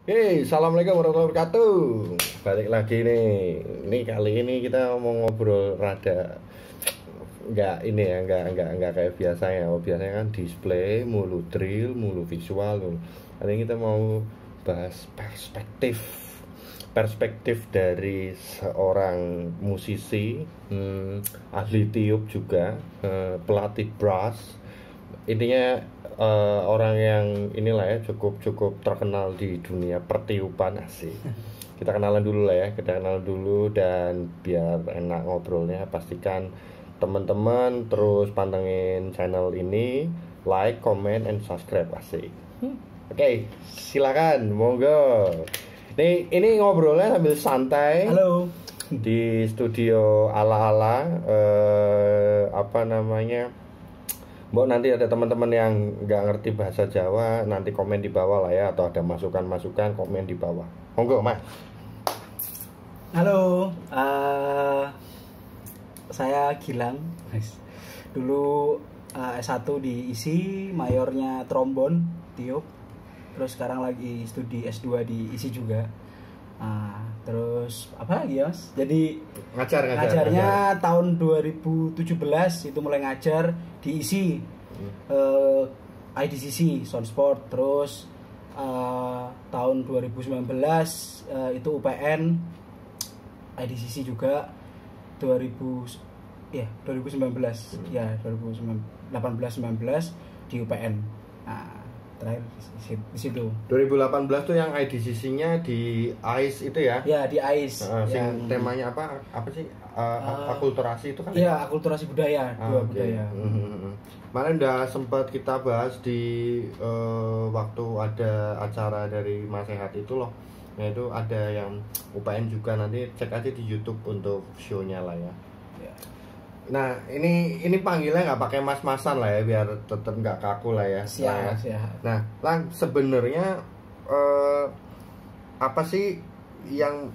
Hey, assalamualaikum warahmatullahi wabarakatuh. Balik lagi nih. Ini kali ini kita mau ngobrol rada nggak ini ya, nggak kayak biasanya. Biasanya kan display, mulu drill, mulu visual. Kali ini kita mau bahas perspektif dari seorang musisi, ahli tiup juga, pelatih brass. Intinya orang yang inilah ya cukup terkenal di dunia pertiupan asik. Kita kenalan dulu lah ya, kita kenalan dulu dan biar enak ngobrolnya pastikan teman-teman terus pantengin channel ini, like, comment, and subscribe asik. Oke, silakan, monggo. Ini ngobrolnya sambil santai. Halo. Di studio ala-ala apa namanya? Mbok nanti ada teman-teman yang nggak ngerti bahasa Jawa, nanti komen di bawah lah ya, atau ada masukan-masukan komen di bawah. Monggo, Mas. Halo. Saya Gilang. Dulu S1 di ISI, mayornya trombon, tiup. Terus sekarang lagi studi S2 di ISI juga. Terus apa lagi ya, Mas? Jadi ngajarnya tahun 2017 itu mulai ngajar di ISI, IDCC Sound Sport. Terus tahun 2019 itu UPN IDCC juga 2019 ya 2018-19 di UPN. Terakhir di situ. 2018 tuh yang IDCC-nya di AIS itu ya? Ya, di AIS. Yang temanya apa? Apa sih? Akulturasi itu kan? Iya, akulturasi budaya, budaya. Kemarin udah sempat kita bahas di waktu ada acara dari Mas Sehat itu loh. Nah, itu ada yang UPN juga, nanti cek aja di YouTube untuk show-nya lah ya. Nah, ini panggilnya nggak pakai mas-masan lah ya, biar tetap nggak kaku lah ya. Siap. Nah, Lang, sebenarnya apa sih yang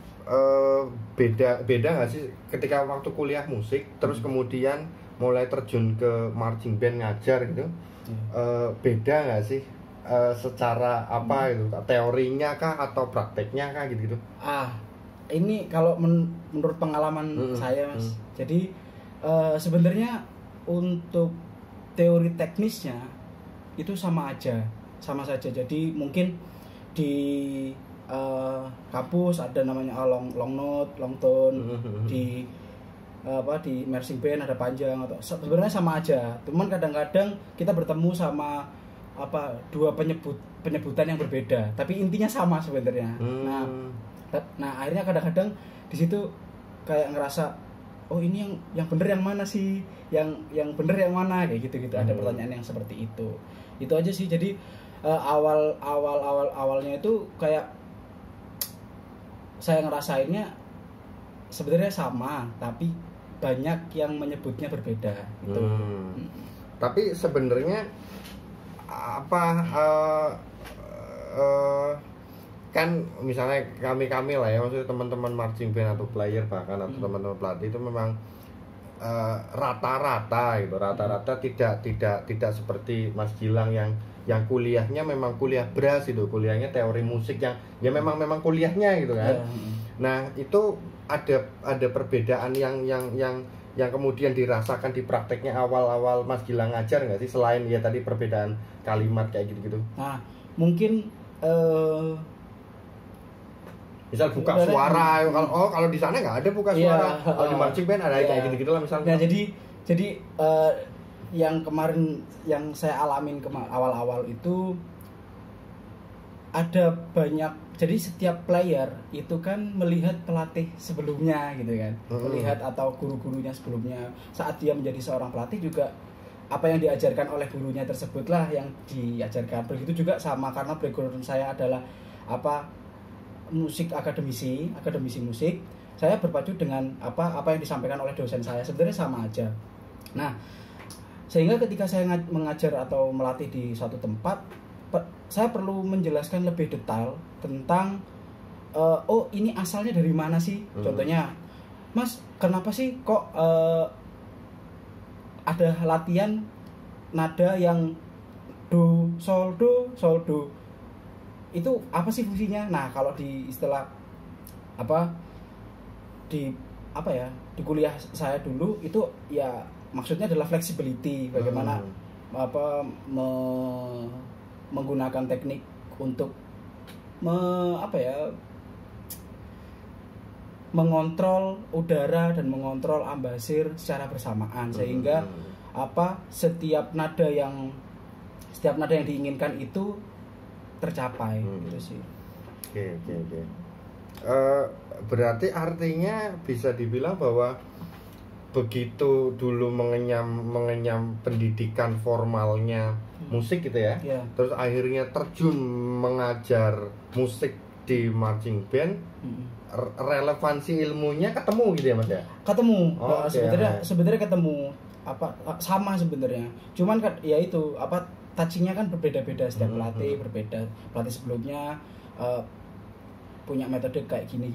beda nggak sih ketika waktu kuliah musik, terus kemudian mulai terjun ke marching band ngajar gitu? Beda nggak sih secara apa itu, teorinya kah atau prakteknya kah gitu? Ini kalau menurut pengalaman saya, Mas. Jadi sebenarnya untuk teori teknisnya itu sama saja. Jadi mungkin di kampus ada namanya long note, long tone, di marching band ada panjang, atau sebenarnya sama aja. Cuman kadang-kadang kita bertemu sama dua penyebutan yang berbeda, tapi intinya sama sebenarnya. Nah akhirnya kadang-kadang di situ kayak ngerasa, oh ini yang bener yang mana sih, yang bener yang mana, kayak gitu ada pertanyaan yang seperti itu aja sih. Jadi awalnya itu kayak saya ngerasainnya sebenarnya sama, tapi banyak yang menyebutnya berbeda gitu. Tapi sebenarnya kan misalnya kami lah ya, maksudnya teman-teman marching band atau player bahkan atau teman-teman pelatih itu memang rata-rata tidak seperti Mas Gilang yang kuliahnya memang kuliah brass itu, kuliahnya teori musik yang ya memang kuliahnya gitu kan. Nah, itu ada perbedaan yang kemudian dirasakan di prakteknya awal-awal Mas Gilang ngajar nggak sih, selain ya tadi perbedaan kalimat kayak gitu-gitu? Nah, mungkin misal buka suara, kalau di sana nggak ada buka suara, kalau di marching band ada kayak gitu-gitu lah misalnya. Nah, jadi yang kemarin yang saya alamin awal-awal itu ada banyak. Jadi setiap player itu kan melihat pelatih sebelumnya gitu kan, melihat atau guru-gurunya sebelumnya. Saat dia menjadi seorang pelatih juga apa yang diajarkan oleh gurunya tersebutlah yang diajarkan. Begitu juga sama, karena background saya adalah akademisi musik. Saya berpacu dengan apa yang disampaikan oleh dosen saya, sebenarnya sama aja. Nah, sehingga ketika saya mengajar atau melatih di suatu tempat, saya perlu menjelaskan lebih detail tentang ini asalnya dari mana sih. Contohnya, Mas, kenapa sih kok ada latihan nada yang do sol do. itu apa sih fungsinya? Nah, kalau di istilah di kuliah saya dulu itu ya maksudnya adalah flexibility, bagaimana menggunakan teknik untuk mengontrol udara dan mengontrol ambasir secara bersamaan, sehingga setiap nada yang diinginkan itu tercapai gitu sih. Oke. Berarti artinya bisa dibilang bahwa begitu dulu mengenyam pendidikan formalnya musik gitu ya, terus akhirnya terjun mengajar musik di marching band, relevansi ilmunya ketemu gitu ya Mas ya? Ketemu. Sebenarnya ketemu sama sebenarnya. Cuman kan ya itu touchingnya kan berbeda-beda, setiap pelatih berbeda. Pelatih sebelumnya punya metode kayak gini.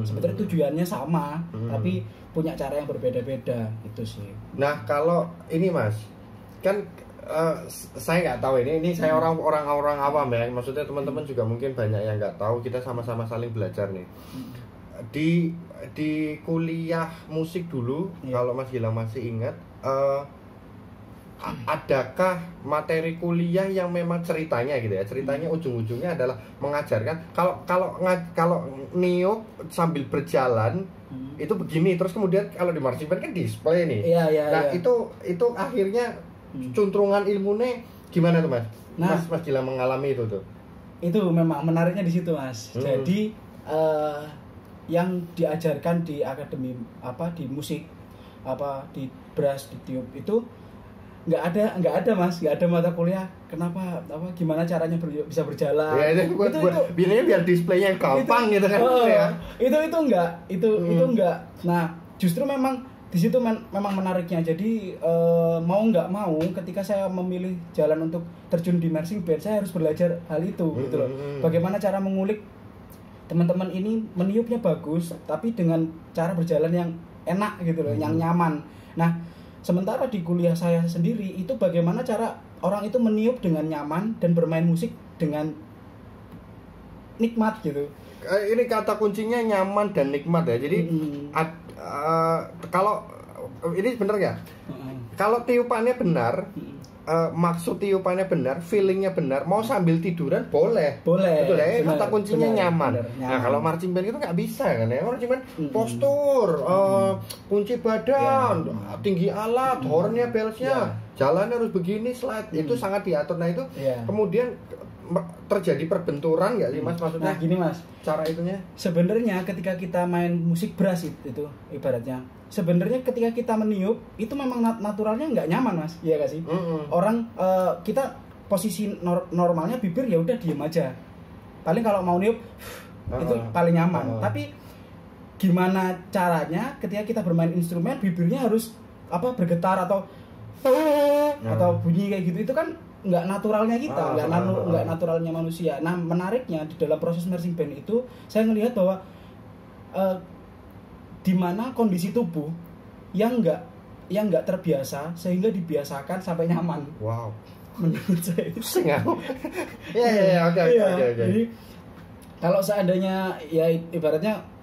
Sebenarnya tujuannya sama, tapi punya cara yang berbeda-beda itu sih. Nah, kalau ini Mas, kan saya nggak tahu ini saya orang awam ya. Maksudnya teman-teman juga mungkin banyak yang nggak tahu. Kita sama-sama saling belajar nih. Di kuliah musik dulu, kalau Mas Gilang masih ingat, adakah materi kuliah yang memang ceritanya gitu ya, ceritanya ujung-ujungnya adalah mengajarkan kalau niup sambil berjalan itu begini, terus kemudian kalau di marching band kan display nih. Itu akhirnya cuntrungan ilmunya gimana tuh Mas? Mas Gilang mengalami itu tuh. Itu memang menariknya di situ Mas. Jadi yang diajarkan di akademi di musik di brass, di tiup itu nggak ada Mas, nggak ada mata kuliah gimana caranya bisa berjalan. Itu biar displaynya gampang gitu kan. Itu enggak. Nah, justru memang di situ memang menariknya. Jadi mau nggak mau ketika saya memilih jalan untuk terjun di marching band, saya harus belajar hal itu gitu loh. Bagaimana cara mengulik teman-teman ini meniupnya bagus tapi dengan cara berjalan yang enak gitu loh, yang nyaman. Nah, sementara di kuliah saya sendiri itu bagaimana cara orang itu meniup dengan nyaman dan bermain musik dengan nikmat gitu. Ini kata kuncinya nyaman dan nikmat ya. Jadi kalau ini benar ya? Kalau tiupannya benar, maksud tiupannya benar, feelingnya benar, mau sambil tiduran boleh. Betul ya, kata kuncinya nyaman. Nah, kalau marching band itu nggak bisa kan ya. Marching band postur, kunci badan, tinggi alat, hornnya, bellsnya, jalannya harus begini, slide, itu sangat diatur. Nah itu kemudian terjadi perbenturan nggak sih Mas, maksudnya? Nah gini Mas, cara itunya sebenarnya ketika kita main musik brass itu ibaratnya, sebenarnya ketika kita meniup itu memang naturalnya nggak nyaman Mas, iya gak sih? Orang kita posisi normalnya bibir ya udah diem aja, paling kalau mau niup itu paling nyaman. Tapi gimana caranya ketika kita bermain instrumen bibirnya harus bergetar atau bunyi kayak gitu, itu kan nggak naturalnya kita, nggak naturalnya manusia. Nah menariknya di dalam proses marching band itu saya ngelihat bahwa di mana kondisi tubuh yang nggak terbiasa sehingga dibiasakan sampai nyaman. Wow. Menurut saya itu. Oke. Jadi kalau seandainya ya ibaratnya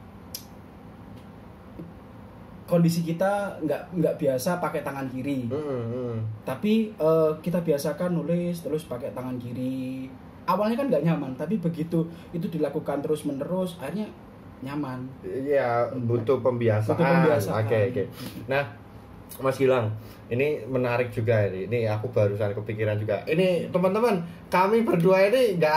kondisi kita nggak biasa pakai tangan kiri, tapi kita biasakan nulis terus pakai tangan kiri. Awalnya kan nggak nyaman, tapi begitu itu dilakukan terus menerus, akhirnya nyaman. Iya, butuh pembiasaan. Oke. Nah, Mas Gilang, ini menarik juga ini. Ini aku barusan kepikiran juga. Ini teman-teman, kami berdua ini nggak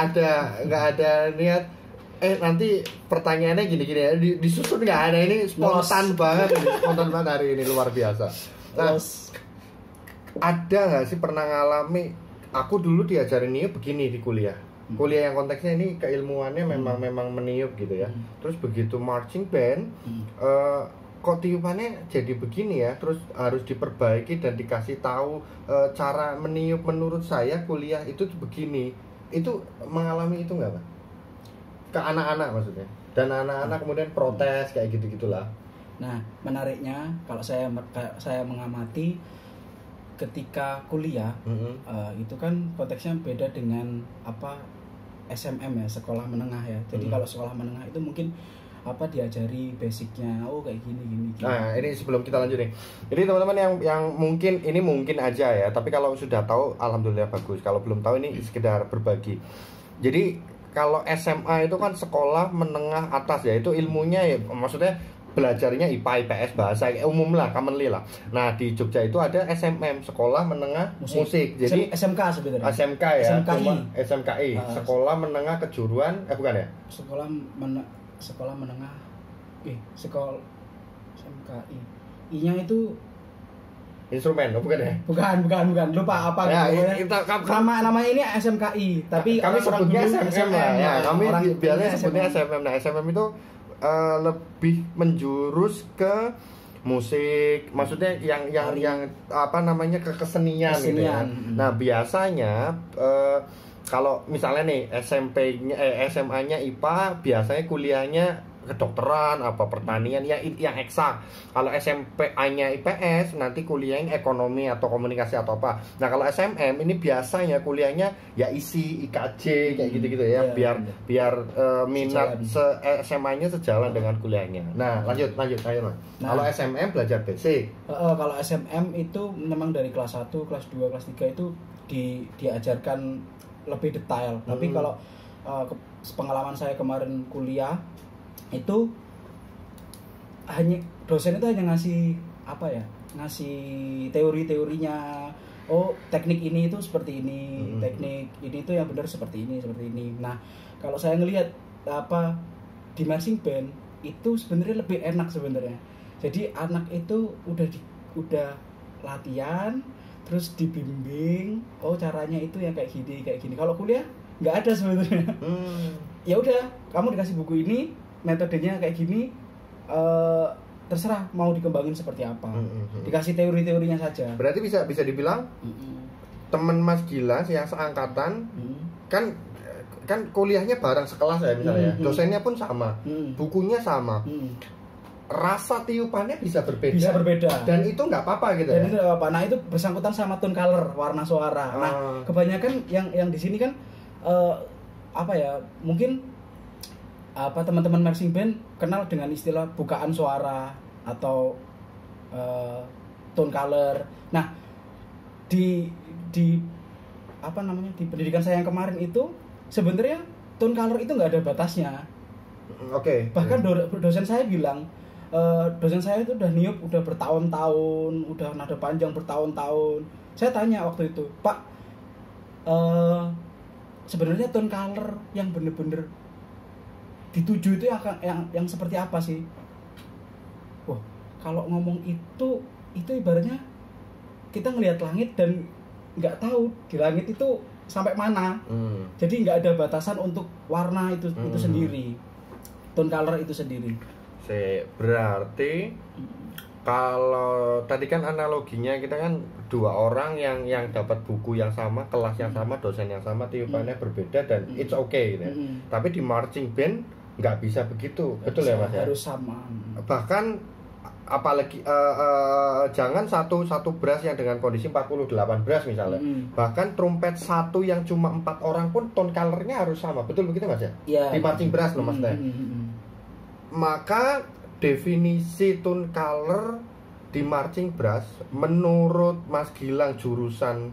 ada niat. Nanti pertanyaannya gini-gini ya, disusun nggak ada, ini spontan banget hari ini, luar biasa. Nah, ada nggak sih pernah ngalami? Aku dulu diajarin niup begini di kuliah yang konteksnya ini keilmuannya memang meniup gitu ya. Terus begitu marching band, kok tiupannya jadi begini ya, terus harus diperbaiki dan dikasih tahu cara meniup. Menurut saya kuliah itu begini. Itu mengalami itu nggak Pak? Ke anak-anak maksudnya, dan anak-anak kemudian protes kayak gitu-gitulah. Nah menariknya kalau saya mengamati ketika kuliah, itu kan konteksnya beda dengan SMM ya, sekolah menengah ya. Jadi kalau sekolah menengah itu mungkin diajari basicnya, kayak gini. Nah, ini sebelum kita lanjut nih. Jadi teman-teman yang mungkin aja ya, tapi kalau sudah tahu alhamdulillah bagus. Kalau belum tahu ini sekedar berbagi. Jadi kalau SMA itu kan sekolah menengah atas ya, itu ilmunya ya maksudnya belajarnya IPA, IPS, bahasa umum lah, commonly lah. Nah, di Jogja itu ada SMM, sekolah menengah musik. Jadi SMK sebenarnya. SMK ya, SMKI, sekolah menengah kejuruan bukan ya? Sekolah menengah sekolah SMKI. I-nya itu instrumen, bukan ya? Bukan. Lupa apa ya, gitu. Nama ini SMKI, tapi kami sebutnya SMM lah. Ya, kami biasanya sebutnya SMM. Nah, SMM itu lebih menjurus ke musik, maksudnya yang apa namanya, ke kesenian. Gitu ya. Nah, biasanya kalau misalnya nih SMA-nya IPA, biasanya kuliahnya kedokteran, pertanian yang eksak. Kalau SMP-nya IPS, nanti kuliahnya ekonomi atau komunikasi atau apa. Nah, kalau SMM ini biasanya kuliahnya ya isi IKJ kayak gitu-gitu ya, biar minat SMA-nya sejalan dengan kuliahnya. Nah, lanjut ayo Mas. Kalau SMM belajar basic. Kalau SMM itu memang dari kelas 1, kelas 2, kelas 3 itu diajarkan lebih detail. Tapi kalau pengalaman saya kemarin kuliah itu dosen itu hanya ngasih teori-teorinya. Teknik ini itu seperti ini, teknik ini itu yang benar seperti ini. Nah, kalau saya ngelihat di marching band itu sebenarnya lebih enak sebenarnya. Jadi anak itu udah latihan, terus dibimbing, caranya itu yang kayak gini. Kalau kuliah nggak ada sebenarnya. Ya udah, kamu dikasih buku ini, metodenya kayak gini, terserah mau dikembangin seperti apa. Dikasih teori-teorinya saja. Berarti bisa dibilang teman Mas Gilas yang seangkatan kan kuliahnya bareng sekelas ya misalnya. Dosennya pun sama, bukunya sama. Rasa tiupannya bisa berbeda. Dan itu nggak apa-apa gitu. Dan itu nggak apa-apa. Nah, itu bersangkutan sama tone color, warna suara. Nah, kebanyakan yang di sini kan mungkin teman-teman marching band kenal dengan istilah bukaan suara atau tone color. Nah, di pendidikan saya yang kemarin itu sebenarnya tone color itu nggak ada batasnya. Bahkan dosen saya bilang, dosen saya itu udah niup udah bertahun-tahun, udah nada panjang bertahun-tahun. Saya tanya waktu itu, Pak, sebenarnya tone color yang bener-bener dituju itu yang seperti apa sih? Wah, kalau ngomong itu ibaratnya kita ngelihat langit dan nggak tahu di langit itu sampai mana. Jadi nggak ada batasan untuk warna itu sendiri, tone color itu sendiri. Berarti kalau tadi kan analoginya kita kan dua orang yang dapat buku yang sama, kelas yang sama, dosen yang sama, tiupannya berbeda dan it's okay gitu ya. Tapi di marching band nggak bisa begitu, betul ya Mas ya? Harus sama. Bahkan apalagi jangan satu brass yang dengan kondisi 48 brass misalnya. Bahkan trompet satu yang cuma 4 orang pun tone colornya harus sama, betul begitu Mas ya? Di marching brass loh Mas. Maka definisi tone color di marching brass menurut Mas Gilang jurusan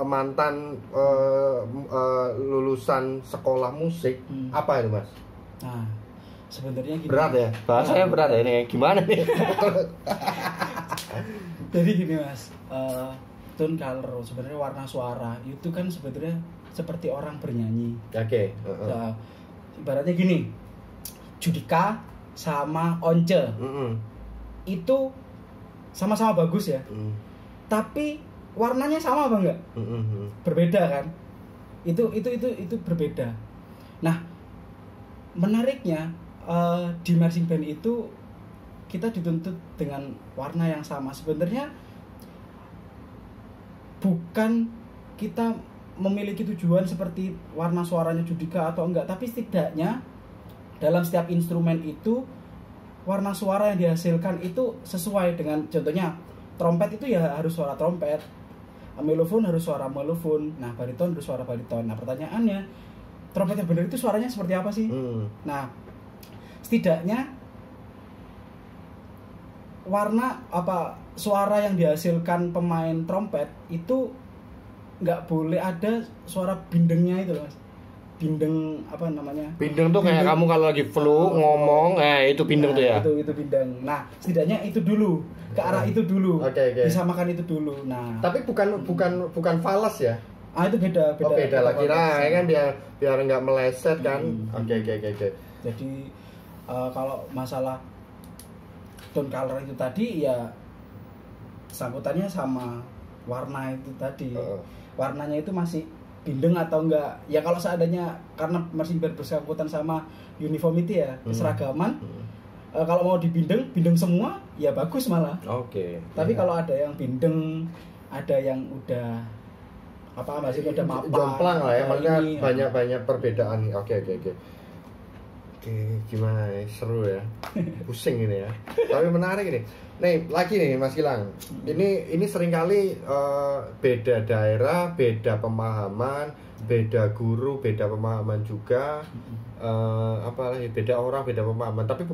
mantan lulusan sekolah musik, apa itu Mas? Nah, sebenarnya gini. Berat ya, bahasanya berat ya ini. Gimana nih? Jadi gini Mas, tone color sebenarnya warna suara itu kan sebenarnya seperti orang bernyanyi. Nah, ibaratnya gini, Judika sama Once itu sama-sama bagus ya, tapi warnanya sama apa enggak? Berbeda kan? Itu berbeda. Nah, menariknya di marching band itu kita dituntut dengan warna yang sama. Sebenarnya bukan kita memiliki tujuan seperti warna suaranya Judika atau enggak, tapi setidaknya dalam setiap instrumen itu warna suara yang dihasilkan itu sesuai dengan, contohnya trompet itu ya harus suara trompet, melofon harus suara melofon, nah bariton harus suara bariton. Nah pertanyaannya, trompet yang benar itu suaranya seperti apa sih. Nah, setidaknya warna apa suara yang dihasilkan pemain trompet itu nggak boleh ada suara bindengnya itu loh Mas. Bindeng apa namanya? Bindeng tuh kayak kamu kalau lagi flu ngomong, itu bindeng tuh ya. Itu bindeng. Nah, setidaknya itu dulu, ke arah itu dulu. Oke. Disamakan itu dulu. Nah, tapi bukan fals ya. Itu beda. Oh, beda lagi lah, kan biar nggak meleset kan. Oke. Jadi kalau masalah tone color itu tadi ya sangkutannya sama warna itu tadi. Warnanya itu masih bindeng atau enggak. Ya kalau seandainya karena marching band bersangkutan sama uniformity ya, keseragaman. Kalau mau bindeng semua ya bagus malah. Oke. Tapi kalau ada yang bindeng, ada yang udah masih udah mapan. Jomplang lah ya, maksudnya banyak perbedaan. Oke. Oke, gimana nih? Seru ya. Pusing ini ya. Tapi menarik ini. Nih, lagi nih Mas Gilang. Ini seringkali beda daerah, beda pemahaman, beda guru, beda pemahaman juga. Apalagi beda orang, beda pemahaman. Tapi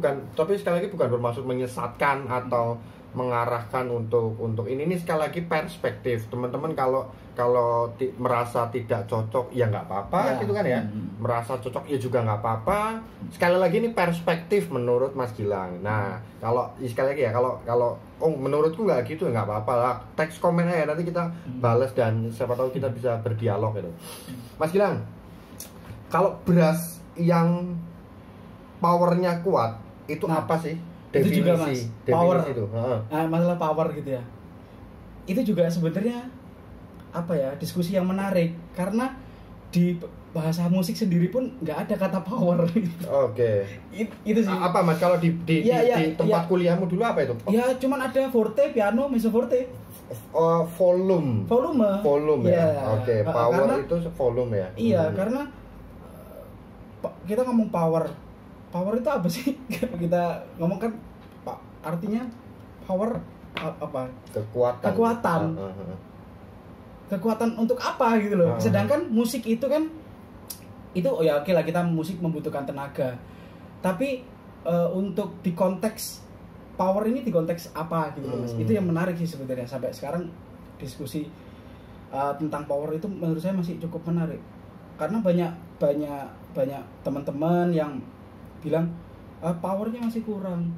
sekali lagi bukan bermaksud menyesatkan atau mengarahkan untuk ini sekali lagi perspektif. Teman-teman kalau merasa tidak cocok ya nggak apa-apa gitu kan ya. Merasa cocok ya juga nggak apa-apa. Sekali lagi ini perspektif menurut Mas Gilang. Nah, kalau sekali lagi ya kalau menurutku nggak gitu nggak apa-apa lah. Teks komen aja nanti kita balas dan siapa tahu kita bisa berdialog gitu. Mas Gilang, kalau brass yang powernya kuat itu apa sih? Definisi, itu juga Mas, power itu. Masalah power gitu ya. Itu juga sebenarnya diskusi yang menarik karena di bahasa musik sendiri pun nggak ada kata power. Oke. Itu sih. Apa Mas kalau di tempat kuliahmu dulu apa itu? Ya cuman ada forte, piano, mezzo forte. Volume ya. Oke. Power karena, itu volume ya. Iya, karena kita ngomong power itu apa sih? Kita ngomong kan artinya power apa? Kekuatan. Kekuatan untuk apa gitu loh. Sedangkan musik itu kan ya oke lah, kita musik membutuhkan tenaga. Tapi untuk di konteks power ini di konteks apa gitu loh Mas. Itu yang menarik sih sebenarnya. Sampai sekarang diskusi tentang power itu menurut saya masih cukup menarik. Karena banyak teman-teman yang bilang powernya masih kurang.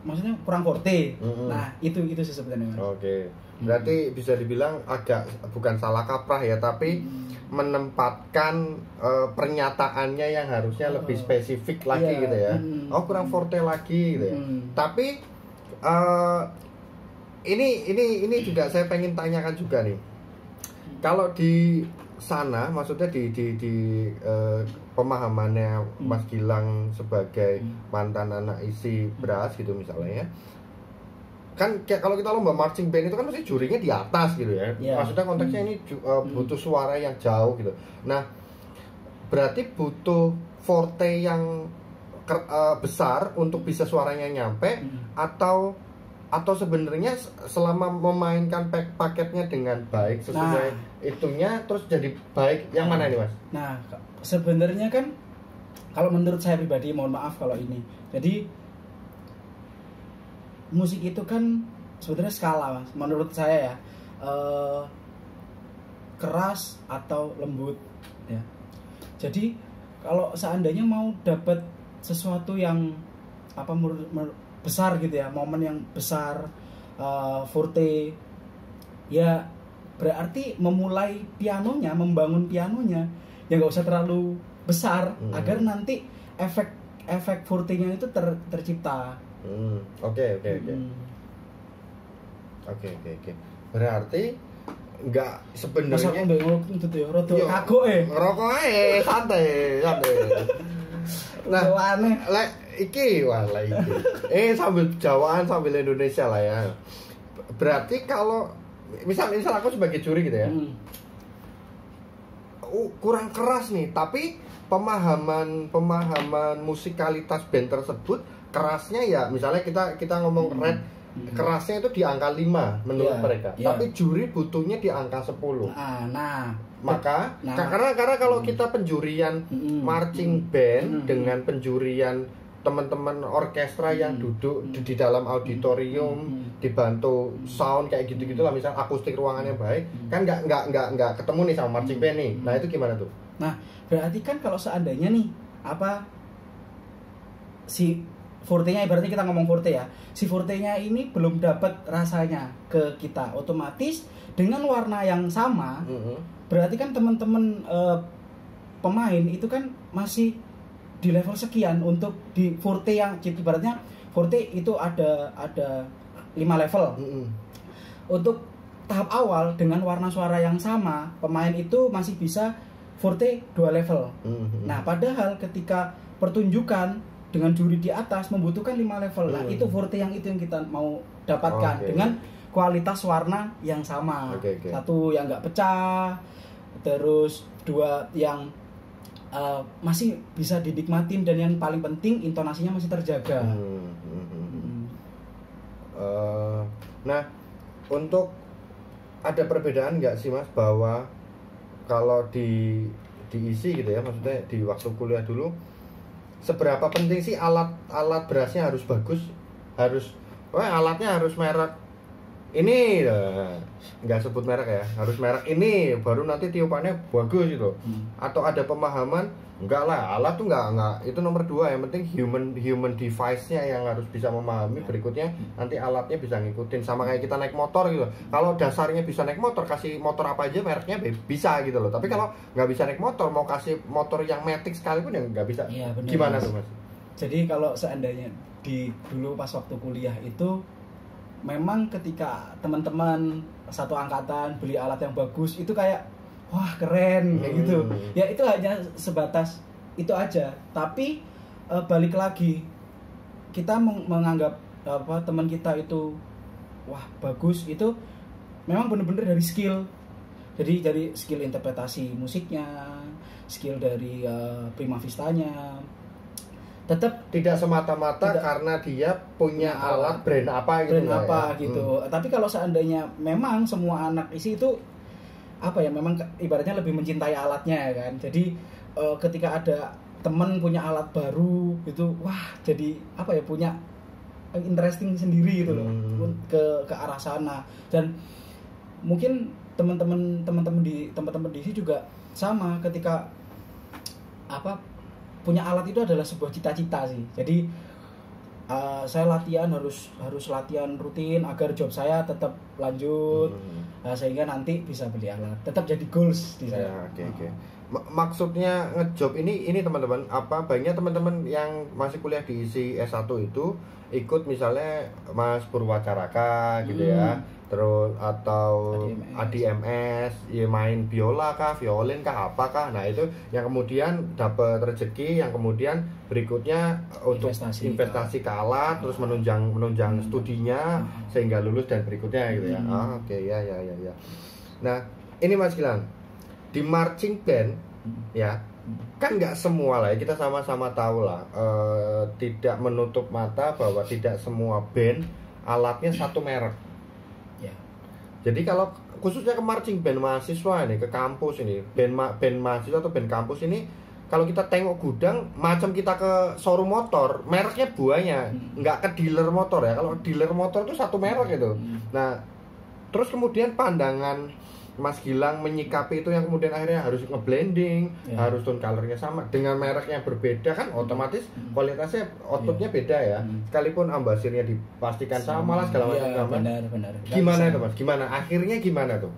Maksudnya kurang forte. Nah, itu sih sebenarnya. Oke. Berarti bisa dibilang agak bukan salah kaprah ya, tapi menempatkan pernyataannya yang harusnya lebih spesifik lagi gitu ya. Kurang forte lagi gitu ya. Tapi ini juga saya pengen tanyakan juga nih. Kalau di sana, maksudnya di pemahamannya Mas Gilang sebagai mantan anak isi brass gitu misalnya ya, kan kayak kalau kita lomba marching band itu kan mesti jurinya di atas gitu ya. Maksudnya konteksnya ini butuh suara yang jauh gitu. Nah, berarti butuh forte yang besar untuk bisa suaranya nyampe atau sebenarnya selama memainkan paketnya dengan baik sesuai itunya terus jadi baik, yang mana ini Mas? Nah, sebenarnya kan kalau menurut saya pribadi, mohon maaf kalau ini, jadi musik itu kan sebenarnya skala Mas, menurut saya ya, keras atau lembut ya. Jadi kalau seandainya mau dapat sesuatu yang besar gitu ya, momen yang besar, forte ya, berarti memulai pianonya, membangun pianonya ya nggak usah terlalu besar agar nanti efek fortenya itu tercipta. Oke. Berarti nggak sebenarnya itu tuh rada kagok ngerokok santai. Nah, iki sambil Jawaan sambil Indonesia lah ya. Berarti kalau misal aku sebagai juri gitu ya, kurang keras nih, tapi pemahaman musikalitas band tersebut kerasnya ya, misalnya kita ngomong Red kerasnya itu di angka 5 menurut Iya, mereka. iya. Tapi juri butuhnya di angka 10. Nah, Karena kalau kita penjurian marching band Mm. dengan penjurian teman-teman orkestra yang duduk di dalam auditorium dibantu sound kayak gitu-gitu lah, misal akustik ruangannya baik, kan nggak ketemu nih sama marching band nih. Nah, itu gimana tuh? Nah, berarti kan kalau seandainya nih si forte-nya, ibaratnya kita ngomong forte ya, si forte-nya ini belum dapat rasanya ke kita, otomatis dengan warna yang sama, berarti kan teman-teman pemain itu kan masih di level sekian untuk di forte yang ibaratnya forte itu ada 5 level. Untuk tahap awal dengan warna suara yang sama, pemain itu masih bisa forte 2 level. Nah, padahal ketika pertunjukan dengan juri di atas membutuhkan 5 level. Nah, itu forte yang kita mau dapatkan dengan kualitas warna yang sama. Satu yang nggak pecah, terus 2 yang masih bisa dinikmatin, dan yang paling penting intonasinya masih terjaga. Nah, untuk ada perbedaan nggak sih Mas, bahwa kalau diisi gitu ya, maksudnya di waktu kuliah dulu, seberapa penting sih alat berasnya harus bagus, alatnya harus merek ini, nggak sebut merek ya, harus merek ini baru nanti tiupannya bagus gitu. Atau ada pemahaman enggak lah, alat tuh enggak, itu nomor 2, yang penting human device-nya yang harus bisa memahami, berikutnya nanti alatnya bisa ngikutin. Sama kayak kita naik motor gitu, kalau dasarnya bisa naik motor, kasih motor apa aja mereknya bisa gitu loh. Tapi kalau nggak bisa naik motor, mau kasih motor yang matic sekalipun ya nggak bisa. Gimana tuh Mas? Jadi kalau seandainya dulu pas waktu kuliah itu, memang ketika teman-teman satu angkatan beli alat yang bagus itu kayak wah keren kayak gitu ya, itu hanya sebatas itu aja. Tapi balik lagi, kita menganggap teman kita itu wah bagus, itu memang benar-benar dari skill. Jadi dari skill interpretasi musiknya, skill dari prima vistanya. Tetap tidak semata-mata karena dia punya alat brand apa gitu. Tapi kalau seandainya memang semua anak isi itu memang ibaratnya lebih mencintai alatnya ya kan. Jadi ketika ada temen punya alat baru gitu, wah jadi punya interesting sendiri gitu loh ke arah sana. Dan mungkin teman-teman di sini juga sama, ketika punya alat itu adalah sebuah cita-cita sih. Jadi saya latihan harus latihan rutin agar job saya tetap lanjut, sehingga nanti bisa beli alat. Tetap jadi goals di saya. Maksudnya ngejob ini teman-teman, banyak teman-teman yang masih kuliah di isi S1 itu ikut misalnya Mas Purwacaraka gitu ya, terus atau ADMS, ya main biola kah, violin kah, apakah. Nah, itu yang kemudian dapat rezeki, yang kemudian berikutnya untuk investasi ke alat, terus menunjang studinya sehingga lulus dan berikutnya gitu ya. Ya. Nah, ini Mas Gilang, di marching band ya kan nggak semua lah ya, kita sama-sama tahu lah, tidak menutup mata bahwa tidak semua band alatnya satu merek. Jadi kalau khususnya ke marching band mahasiswa ini, ke kampus ini, band mahasiswa atau band kampus ini, kalau kita tengok gudang, macam kita ke showroom motor, mereknya banyak, nggak ke dealer motor ya. Kalau dealer motor itu satu merek itu. Nah, terus kemudian pandangan Mas Gilang menyikapi itu yang kemudian akhirnya harus ngeblending, harus tone colornya sama dengan merek yang berbeda, kan otomatis kualitasnya, outputnya beda ya. Sekalipun ambasirnya dipastikan sama lah segala macam. Benar. Gimana itu Mas? Akhirnya gimana tuh?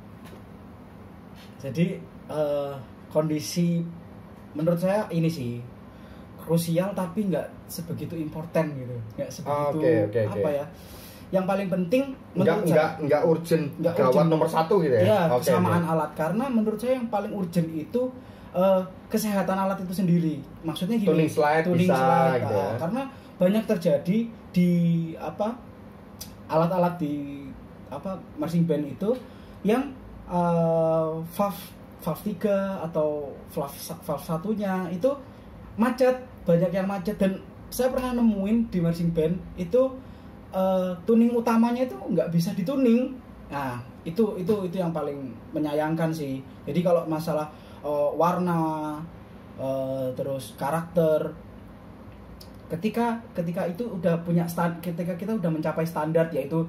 Jadi kondisi menurut saya ini sih krusial, tapi nggak sebegitu important gitu, nggak sebegitu ya. Yang paling penting nggak urgent, gawat nomor 1 gitu ya. Kesamaan alat, karena menurut saya yang paling urgent itu kesehatan alat itu sendiri. Maksudnya gini, tuning slide gitu ya. Karena banyak terjadi di alat-alat di marching band itu yang valve 3 atau valve satunya itu macet, banyak yang macet. Dan saya pernah nemuin di marching band itu tuning utamanya itu nggak bisa dituning. Nah itu yang paling menyayangkan sih. Jadi kalau masalah warna, terus karakter, ketika itu udah punya ketika kita udah mencapai standar, yaitu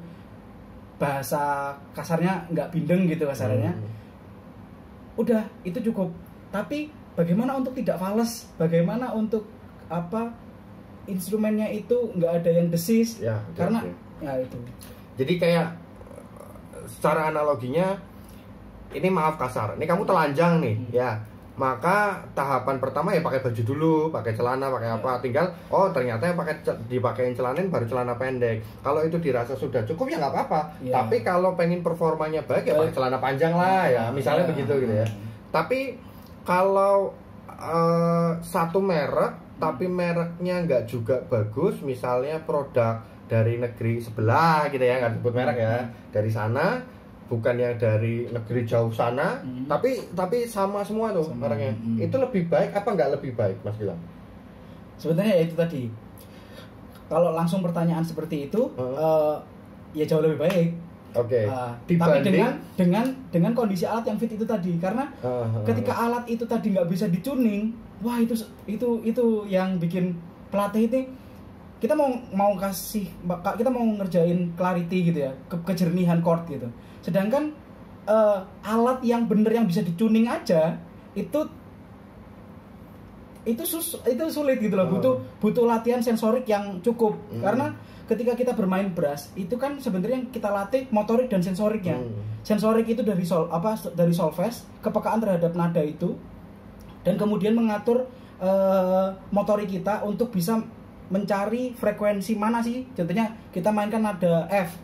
bahasa kasarnya nggak bindeng gitu kasarnya, udah itu cukup. Tapi bagaimana untuk tidak fals, bagaimana untuk instrumennya itu nggak ada yang desis ya, karena ya itu. Jadi kayak secara analoginya, ini maaf kasar, ini kamu telanjang nih ya, maka tahapan pertama ya pakai baju dulu, pakai celana, pakai apa, tinggal ternyata yang dipakein celana baru celana pendek. Kalau itu dirasa sudah cukup ya nggak apa-apa. Tapi kalau pengen performanya baik ya pakai celana panjang lah ya, misalnya begitu gitu ya. Tapi kalau satu merek tapi mereknya nggak juga bagus, misalnya produk dari negeri sebelah gitu ya, nggak sebut merek ya, dari sana, bukan yang dari negeri jauh sana, tapi sama semua tuh mereknya. Itu lebih baik apa nggak lebih baik, Mas Gilang? Sebenarnya ya itu tadi, kalau langsung pertanyaan seperti itu, ya jauh lebih baik. Oke. Tapi dengan kondisi alat yang fit itu tadi, karena ketika alat itu tadi nggak bisa dituning, wah itu yang bikin pelatih ini, kita mau ngerjain clarity gitu ya, kejernihan chord gitu. Sedangkan alat yang bener yang bisa dituning aja itu sulit gitu loh, butuh latihan sensorik yang cukup. Karena ketika kita bermain brass itu kan sebenarnya yang kita latih motorik dan sensoriknya. Sensorik itu dari solfege, kepekaan terhadap nada itu, dan kemudian mengatur motorik kita untuk bisa mencari frekuensi mana sih. Contohnya kita mainkan nada F.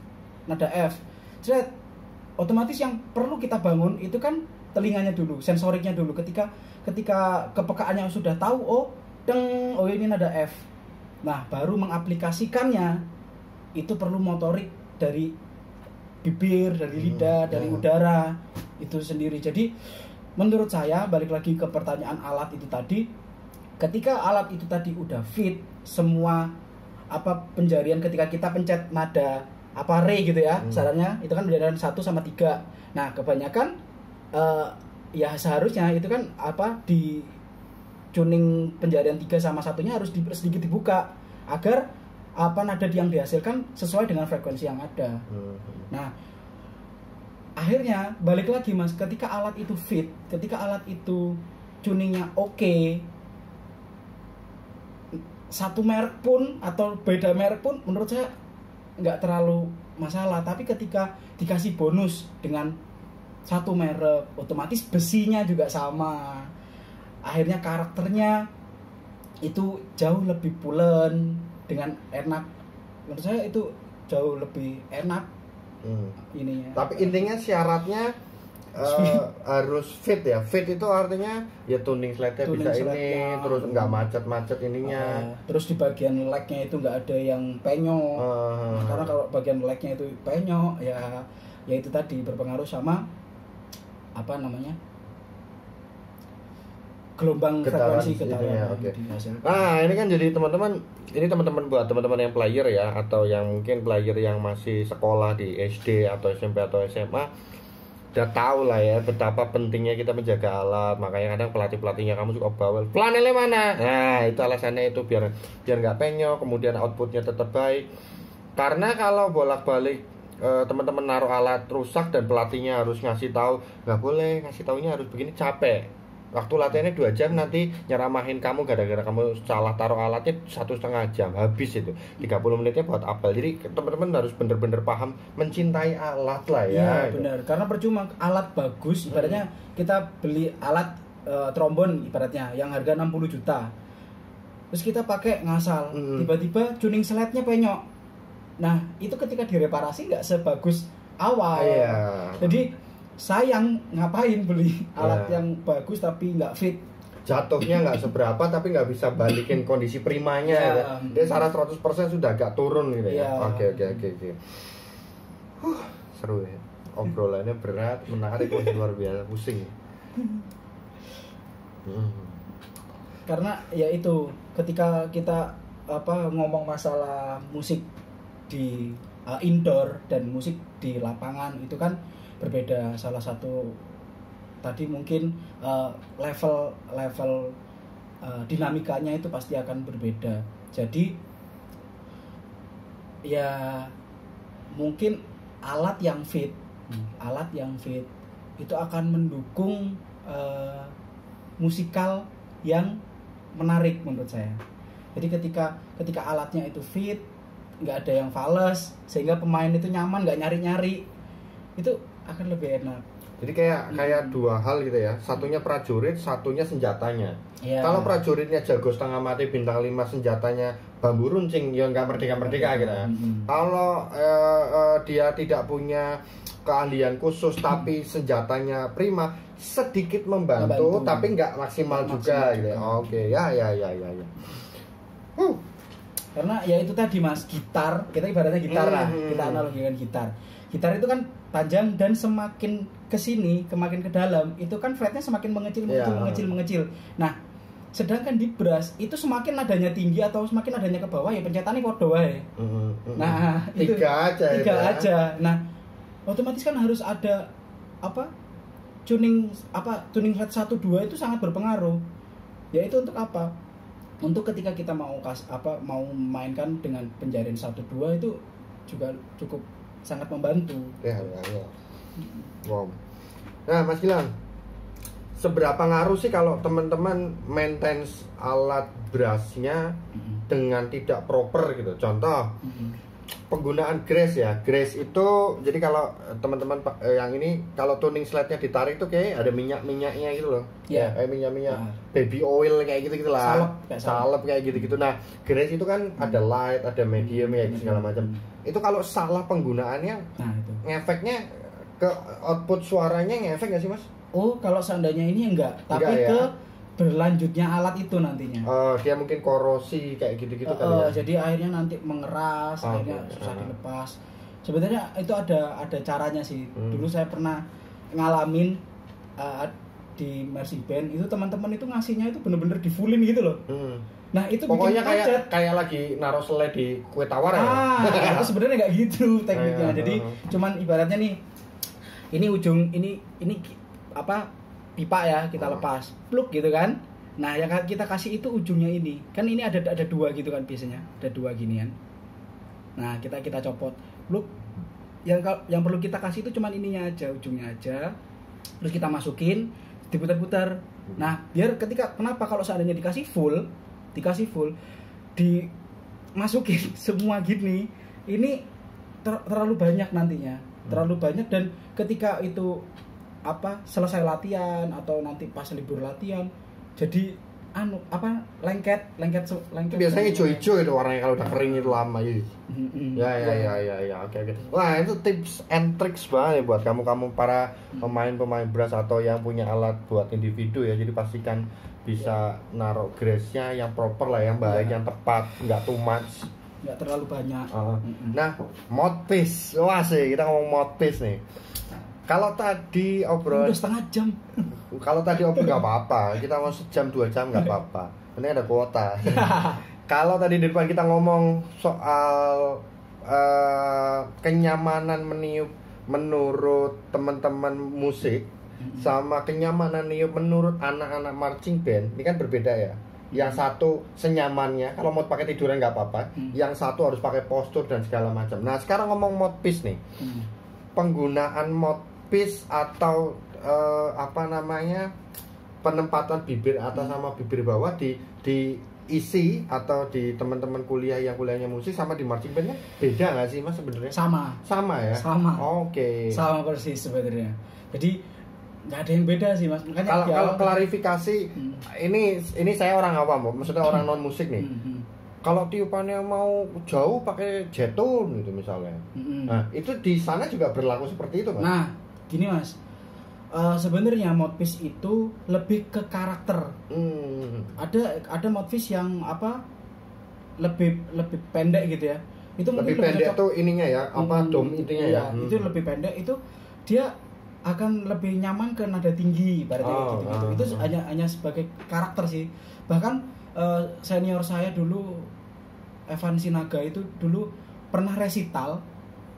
Otomatis yang perlu kita bangun itu kan telinganya dulu, sensoriknya dulu. Ketika kepekaannya sudah tahu, ini nada F. Nah, baru mengaplikasikannya itu perlu motorik dari bibir, dari lidah, dari udara itu sendiri. Jadi menurut saya, balik lagi ke pertanyaan alat itu tadi, ketika alat itu tadi udah fit semua penjarian, ketika kita pencet nada re gitu ya, sarannya itu kan penjarian 1 sama 3. Nah, kebanyakan ya seharusnya itu kan di tuning penjarian 3 sama 1-nya harus sedikit dibuka agar nada yang dihasilkan sesuai dengan frekuensi yang ada. Nah, akhirnya balik lagi Mas, ketika alat itu fit, ketika alat itu tuningnya oke, satu merek pun atau beda merek pun menurut saya nggak terlalu masalah. Tapi ketika dikasih bonus dengan satu merek, otomatis besinya juga sama, akhirnya karakternya itu jauh lebih pulen dengan enak. Menurut saya itu jauh lebih enak ininya. Tapi intinya syaratnya harus fit ya. Fit itu artinya ya tuning slide-nya bisa ini, terus nggak macet-macet ininya. Terus di bagian leg-nya itu nggak ada yang penyok. Karena kalau bagian leg-nya itu penyok ya itu tadi berpengaruh sama gelombang frekuensi getaran. Okay. Nah, ini kan jadi teman-teman buat teman-teman yang player ya, atau yang mungkin player yang masih sekolah di SD atau SMP atau SMA, udah tahu lah ya betapa pentingnya kita menjaga alat. Makanya kadang pelatihnya kamu suka bawel, flanelnya mana? Nah, itu alasannya itu biar nggak penyok, kemudian outputnya tetap baik. Karena kalau bolak-balik teman-teman naruh alat rusak dan pelatihnya harus ngasih tahu, nggak boleh, ngasih taunya harus begini, capek. Waktu latihannya 2 jam, nanti nyeramahin kamu gara-gara kamu salah taruh alatnya 1,5 jam, habis itu 30 menitnya buat apel. Jadi teman-teman harus bener-bener paham mencintai alat lah ya. Iya benar, karena percuma alat bagus, ibaratnya kita beli alat trombon ibaratnya yang harga 60 juta, terus kita pakai ngasal, tiba-tiba tuning slide-nya penyok. Nah itu ketika direparasi nggak sebagus awal. Jadi sayang, ngapain beli alat yang bagus tapi nggak fit, jatuhnya nggak seberapa tapi nggak bisa balikin kondisi primanya. Dia secara 100% sudah agak turun gitu ya. Oke. Seru ya, obrolannya berat, menarik, luar biasa, pusing. Karena ya itu, ketika kita ngomong masalah musik di indoor dan musik di lapangan itu kan berbeda. Salah satu tadi mungkin level dinamikanya itu pasti akan berbeda. Jadi ya mungkin alat yang fit itu akan mendukung musikal yang menarik menurut saya. Jadi ketika alatnya itu fit, nggak ada yang fales, sehingga pemain itu nyaman, nggak nyari-nyari, itu akan lebih enak. Jadi kayak dua hal gitu ya. Satunya prajurit, satunya senjatanya. Ya. Kalau prajuritnya jago setengah mati bintang 5, senjatanya bambu runcing, ya nggak merdeka-merdeka gitu ya. Kalau dia tidak punya keahlian khusus tapi senjatanya prima, sedikit membantu tapi nggak maksimal juga gitu ya. Oke, ya. Karena ya itu tadi Mas, gitar, kita ibaratnya gitar lah, kita analogikan gitar. Gitar itu kan panjang dan semakin kesini, semakin ke dalam, itu kan fretnya semakin mengecil. Nah, sedangkan di brass itu semakin nadanya tinggi atau semakin nadanya ke bawah ya pencetannya podo wae. Nah, itu tiga aja. Nah, otomatis kan harus ada tuning fret 1 2 itu sangat berpengaruh. Yaitu untuk apa? Untuk ketika kita mau mainkan dengan penjarian 1 2 itu juga cukup sangat membantu. Ya. Wow. Nah, Mas Gilang, seberapa ngaruh sih kalau teman-teman maintenance alat brassnya dengan tidak proper gitu? Contoh, penggunaan grace ya. Grace itu jadi kalau teman-teman yang ini kalau tuning slide-nya ditarik tuh kayak ada minyak-minyaknya gitu loh. Ya. Kayak minyak-minyak baby oil kayak gitu-gitu lah. Salep kayak gitu-gitu. Nah, grace itu kan ada light, ada medium ya segala macam. Itu kalau salah penggunaannya, itu ngefeknya ke output suaranya ngefek nggak sih Mas? Oh, kalau seandainya ini enggak, tapi ya? Ke berlanjutnya alat itu nantinya. Dia mungkin korosi kayak gitu-gitu kali ya. Jadi akhirnya nanti mengeras, akhirnya susah dilepas. Sebenarnya itu ada caranya sih. Dulu saya pernah ngalamin di marching band itu teman-teman itu ngasihnya itu bener-bener di fullin gitu loh. Nah itu pokoknya kayak lagi naruh selai di kue tawar ya. Itu sebenarnya nggak gitu tekniknya. Jadi cuman ibaratnya nih, ini ujung ini pipa ya kita lepas, plug gitu kan. Nah yang kita kasih itu ujungnya ini. Kan ini ada dua gitu kan biasanya, ada dua ginian. Nah kita copot, plug. Yang perlu kita kasih itu cuman ininya aja, ujungnya aja. Terus kita masukin, diputar-putar. Nah biar kenapa kalau seandainya dikasih full, dimasukin semua gini, ini terlalu banyak nantinya, terlalu banyak, dan ketika itu selesai latihan atau nanti pas libur latihan jadi lengket biasanya hijau-hijau itu warnanya kalau udah kering itu lama ya. Oke. Wah, itu tips and tricks banget ya buat kamu para pemain brass atau yang punya alat buat individu ya. Jadi pastikan bisa naruh grace-nya yang proper lah, yang baik, yang tepat, nggak too much, nggak terlalu banyak. Nah, mouthpiece, wah sih kita ngomong mouthpiece nih. Kalau tadi udah setengah jam. Kalau tadi nggak apa-apa, kita mau sejam 2 jam nggak apa-apa. Ini ada kuota. Kalau tadi di depan kita ngomong soal kenyamanan meniup menurut teman-teman musik sama kenyamanan niup menurut anak-anak marching band, ini kan berbeda ya. Yang satu senyamannya, kalau mau pakai tiduran nggak apa-apa. Yang satu harus pakai postur dan segala macam. Nah sekarang ngomong mouthpiece nih, penggunaan mouthpiece atau penempatan bibir atas sama bibir bawah di isi atau di teman-teman kuliah yang kuliahnya musik sama di marching band beda nggak sih Mas sebenarnya? Sama ya. Oke. Sama persis sebenarnya. Jadi nggak ada yang beda sih Mas. Makanya kalau klarifikasi, ini saya orang awam, maksudnya orang non musik nih. Kalau tiupannya mau jauh pakai jetun gitu misalnya. Nah itu di sana juga berlaku seperti itu Mas. Nah gini Mas, sebenarnya mouthpiece itu lebih ke karakter. Ada mouthpiece yang lebih pendek gitu ya. Itu lebih pendek tuh ininya ya, dom intinya ya. Itu lebih pendek, itu dia akan lebih nyaman ke nada tinggi berarti gitu. Itu hanya sebagai karakter sih. Bahkan senior saya dulu, Evan Sinaga itu dulu pernah resital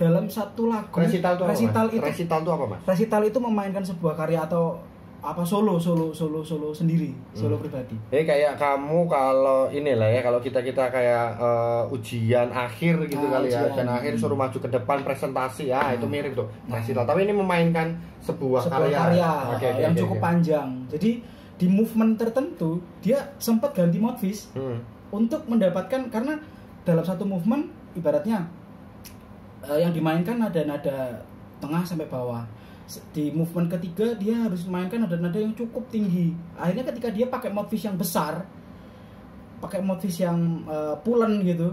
dalam satu lagu. Resital itu resital apa, Mas? Resital itu apa, Mas? Resital itu memainkan sebuah karya atau apa solo sendiri, solo pribadi. Kayak kamu kalau inilah ya, kalau kita kayak ujian akhir gitu kali ya, ujian akhir suruh maju ke depan presentasi ya, itu mirip tuh resital. Tapi ini memainkan sebuah karya yang cukup panjang. Jadi di movement tertentu dia sempat ganti modvis untuk mendapatkan, karena dalam satu movement ibaratnya yang dimainkan nada tengah sampai bawah. Di movement ketiga dia harus memainkan nada-nada yang cukup tinggi. Akhirnya ketika dia pakai modvis yang besar, pakai modvis yang pulen gitu,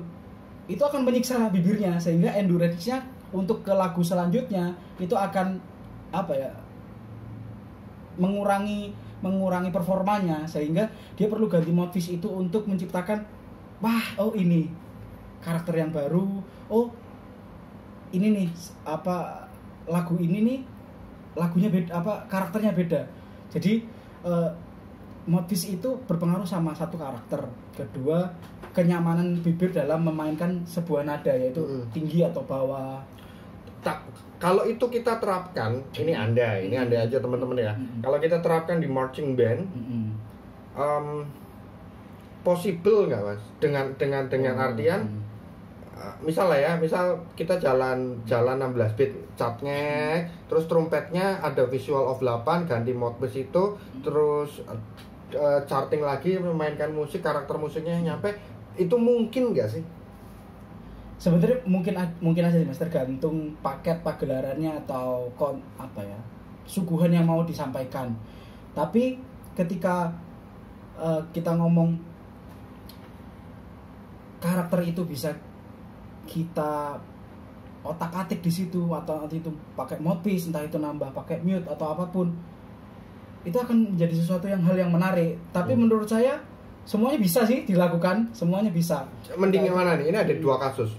itu akan menyiksa bibirnya, sehingga endurance-nya untuk ke lagu selanjutnya itu akan mengurangi performanya, sehingga dia perlu ganti modvis itu untuk menciptakan ini karakter yang baru, ini nih lagu ini nih lagunya beda, karakternya beda. Jadi modvis itu berpengaruh sama satu karakter. Kedua, kenyamanan bibir dalam memainkan sebuah nada, yaitu tinggi atau bawah. Kalau itu kita terapkan, ini anda aja teman-teman ya. Kalau kita terapkan di marching band, possible nggak, Mas? Dengan artian misal kita jalan 16 beat catnya, terus trompetnya ada visual of 8, ganti modbus itu, terus charting lagi, memainkan musik, karakter musiknya nyampe, itu mungkin nggak sih? Sebenarnya mungkin aja sih, Mas, tergantung paket pagelarannya atau suguhan yang mau disampaikan. Tapi ketika kita ngomong karakter itu bisa kita otak-atik di situ, atau nanti itu pakai modbis, entah itu nambah pakai mute atau apapun, itu akan menjadi sesuatu hal yang menarik. Tapi menurut saya semuanya bisa sih dilakukan, semuanya bisa. Mending yang mana nih? Ini ada dua kasus.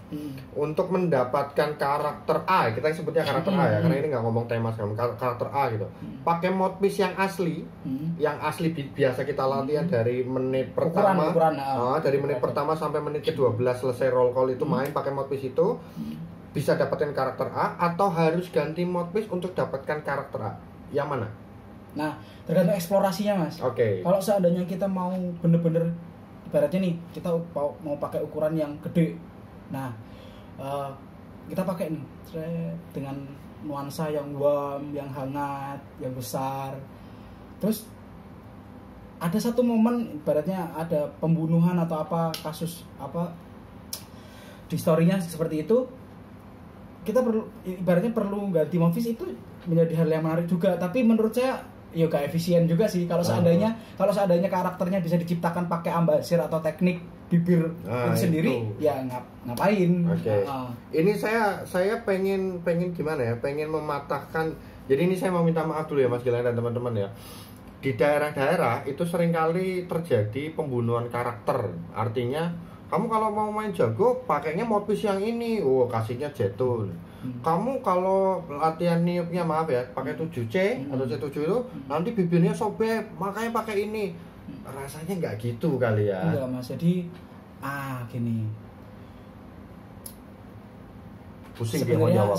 Untuk mendapatkan karakter A, kita sebutnya karakter A ya, karena ini nggak ngomong tema sekarang, karakter A gitu. Pakai modbis yang asli, biasa kita latihan dari menit pertama, dari menit pertama sampai menit ke-12 selesai roll call itu main pakai modbis itu, bisa dapetin karakter A, atau harus ganti modbis untuk dapatkan karakter A? Yang mana? Nah, tergantung eksplorasinya, Mas. Oke. Kalau seandainya kita mau bener-bener, ibaratnya nih, kita mau pakai ukuran yang gede. Nah, kita pakai nih dengan nuansa yang warm, yang hangat, yang besar. Terus ada satu momen, ibaratnya ada pembunuhan atau kasus di story-nya seperti itu, kita ibaratnya perlu ganti modvis, itu menjadi hal yang menarik juga. Tapi menurut saya gak efisien juga sih kalau seandainya karakternya bisa diciptakan pakai ambasir atau teknik bibir itu sendiri, ya ngapain? Ini saya pengen gimana ya? Pengen mematahkan. Jadi ini saya mau minta maaf dulu ya, Mas Gilang dan teman-teman ya. Di daerah-daerah itu seringkali terjadi pembunuhan karakter. Artinya kamu kalau mau main jago pakainya modbis yang ini, kasihnya jetun. Kamu kalau latihan niupnya pakai 7C atau C7 itu, nanti bibirnya sobek, makanya pakai ini. Rasanya nggak gitu kali ya. Enggak, Mas. Jadi gini. Pusing dia mau jawab.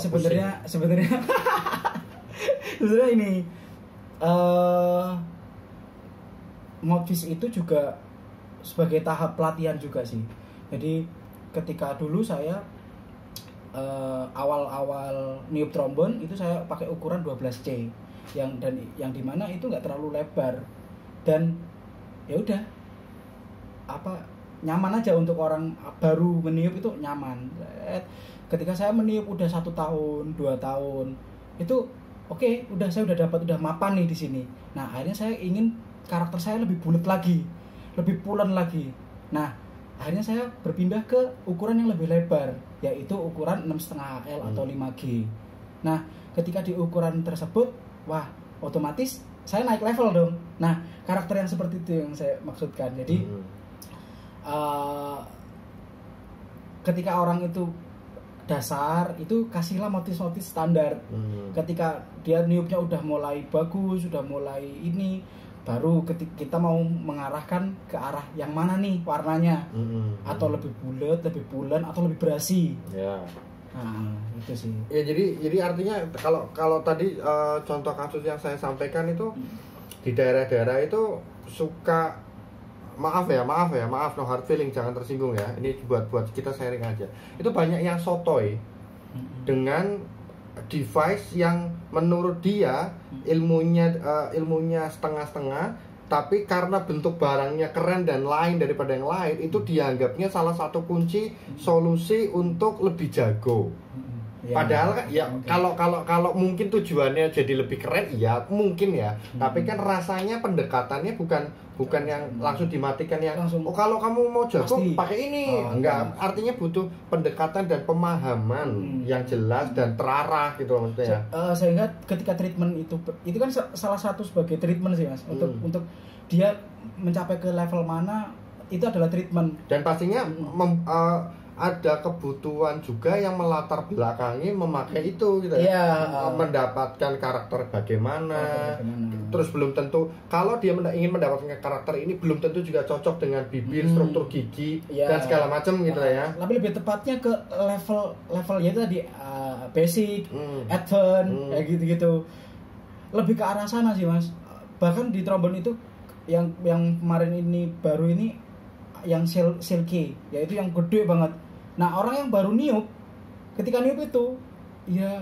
Sebenarnya ini modvis itu juga sebagai tahap pelatihan juga sih. Jadi ketika dulu saya awal-awal niup trombon itu saya pakai ukuran 12C yang dimana itu nggak terlalu lebar, dan ya udah nyaman aja untuk orang baru meniup, itu nyaman. Ketika saya meniup udah 1 tahun 2 tahun itu saya udah mapan nih di sini. Nah, akhirnya saya ingin karakter saya lebih bulat lagi, lebih pulen lagi. Nah, akhirnya saya berpindah ke ukuran yang lebih lebar, yaitu ukuran 6,5 L atau 5G. Nah, ketika di ukuran tersebut, otomatis saya naik level dong. Nah, karakter yang seperti itu yang saya maksudkan. Jadi ketika orang itu dasar, itu kasihlah motif-motif standar. Ketika dia niupnya udah mulai bagus, udah mulai ini, baru kita mau mengarahkan ke arah yang mana nih warnanya, atau lebih bulat, lebih bulan, atau lebih berasi. Ya. Nah, itu sih. Ya jadi artinya kalau tadi contoh kasus yang saya sampaikan itu di daerah-daerah itu suka maaf no hard feeling, jangan tersinggung ya. Ini buat kita sharing aja. Itu banyak yang sotoy dengan device yang menurut dia ilmunya setengah-setengah, tapi karena bentuk barangnya keren dan lain daripada yang lain, itu dianggapnya salah satu kunci solusi untuk lebih jago. Ya, padahal kan ya kalau mungkin tujuannya jadi lebih keren, iya mungkin ya. Tapi kan rasanya pendekatannya bukan yang langsung dimatikan yang langsung, oh kalau kamu mau jago pakai ini. Enggak, artinya butuh pendekatan dan pemahaman yang jelas dan terarah gitu loh maksudnya. Sehingga ketika treatment itu kan salah satu sebagai treatment sih Mas, untuk dia mencapai ke level mana itu adalah treatment. Dan pastinya ada kebutuhan juga yang melatar belakangi memakai itu gitu ya. Mendapatkan karakter bagaimana. Terus belum tentu kalau dia ingin mendapatkan karakter ini belum tentu juga cocok dengan bibir, struktur gigi dan segala macam gitu ya. Tapi lebih tepatnya ke levelnya itu tadi basic, advance kayak gitu-gitu. Lebih ke arah sana sih Mas. Bahkan di trombon itu yang kemarin ini baru ini yang silky, yaitu yang gede banget. Nah, orang yang baru niup, ketika niup itu ya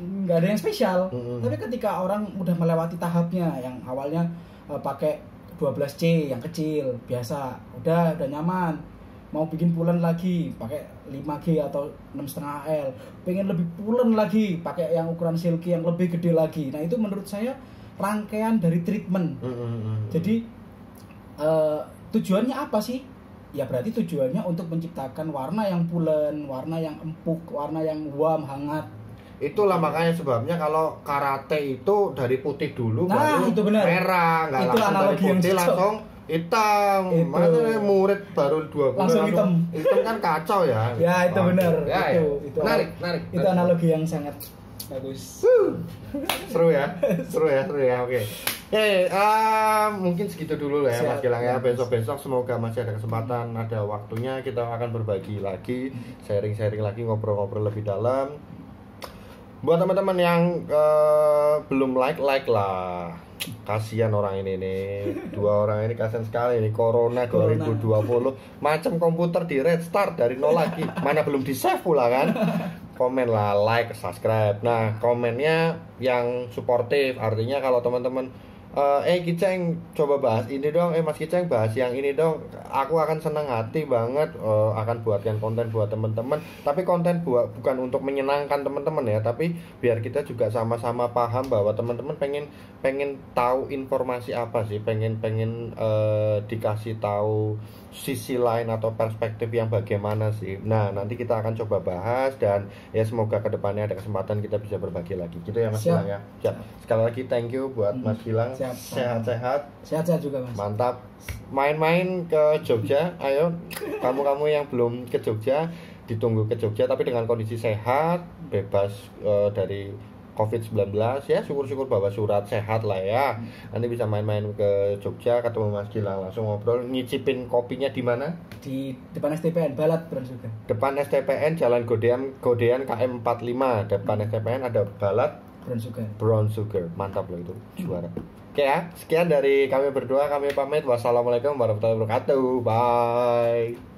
nggak ada yang spesial. Tapi ketika orang udah melewati tahapnya, yang awalnya pakai 12C yang kecil biasa, udah nyaman, mau bikin pulen lagi pakai 5G atau 6,5 L, pengen lebih pulen lagi pakai yang ukuran silky yang lebih gede lagi. Nah, itu menurut saya rangkaian dari treatment. Jadi tujuannya apa sih? Ya berarti tujuannya untuk menciptakan warna yang pulen, warna yang empuk, warna yang warm, hangat. Itulah makanya sebabnya kalau karate itu dari putih dulu baru itu benar. Merah, nggak langsung dari putih langsung hitam. Makanya murid baru 2 bulan langsung hitam kan kacau ya. Ya itu benar. Itu menarik. Itu analogi yang sangat bagus. Seru ya. Oke. Mungkin segitu dulu lah ya Mas Gilang ya. Besok semoga masih ada kesempatan, ada waktunya kita akan berbagi lagi, sharing lagi, ngobrol-ngobrol lebih dalam. Buat teman-teman yang belum like lah. Kasihan orang ini nih. 2 orang ini kasihan sekali nih. Corona 2020 macam komputer di restart dari nol lagi. Mana belum di-save pula kan. Komen lah, like, subscribe. Nah, komennya yang suportif, artinya kalau teman-teman Kiceng coba bahas ini dong, Mas Kiceng bahas yang ini dong, aku akan senang hati banget, akan buatkan konten buat teman-teman. Tapi konten bukan untuk menyenangkan teman-teman ya, tapi biar kita juga sama-sama paham bahwa teman-teman pengen tahu informasi apa sih, pengen dikasih tahu sisi lain atau perspektif yang bagaimana sih. Nah, nanti kita akan coba bahas dan ya semoga kedepannya ada kesempatan kita bisa berbagi lagi. Gitu ya Mas Gilang ya. Siap. Sekali lagi thank you buat Mas Gilang. Sehat-sehat. Sehat-sehat juga Mas. Mantap. Main-main ke Jogja. Ayo kamu-kamu yang belum ke Jogja, ditunggu ke Jogja tapi dengan kondisi sehat, bebas dari COVID-19 ya, syukur-syukur bawa surat sehat lah ya. Nanti bisa main-main ke Jogja, ketemu Mas Gilang, langsung ngobrol, nyicipin kopinya di mana? Di depan STPN, Balat Brown Sugar. Depan STPN, Jalan Godean KM 45. Depan STPN ada Balat Brown Sugar. Mantap loh itu, juara. Oke ya, sekian dari kami berdua, kami pamit. Wassalamualaikum warahmatullahi wabarakatuh. Bye.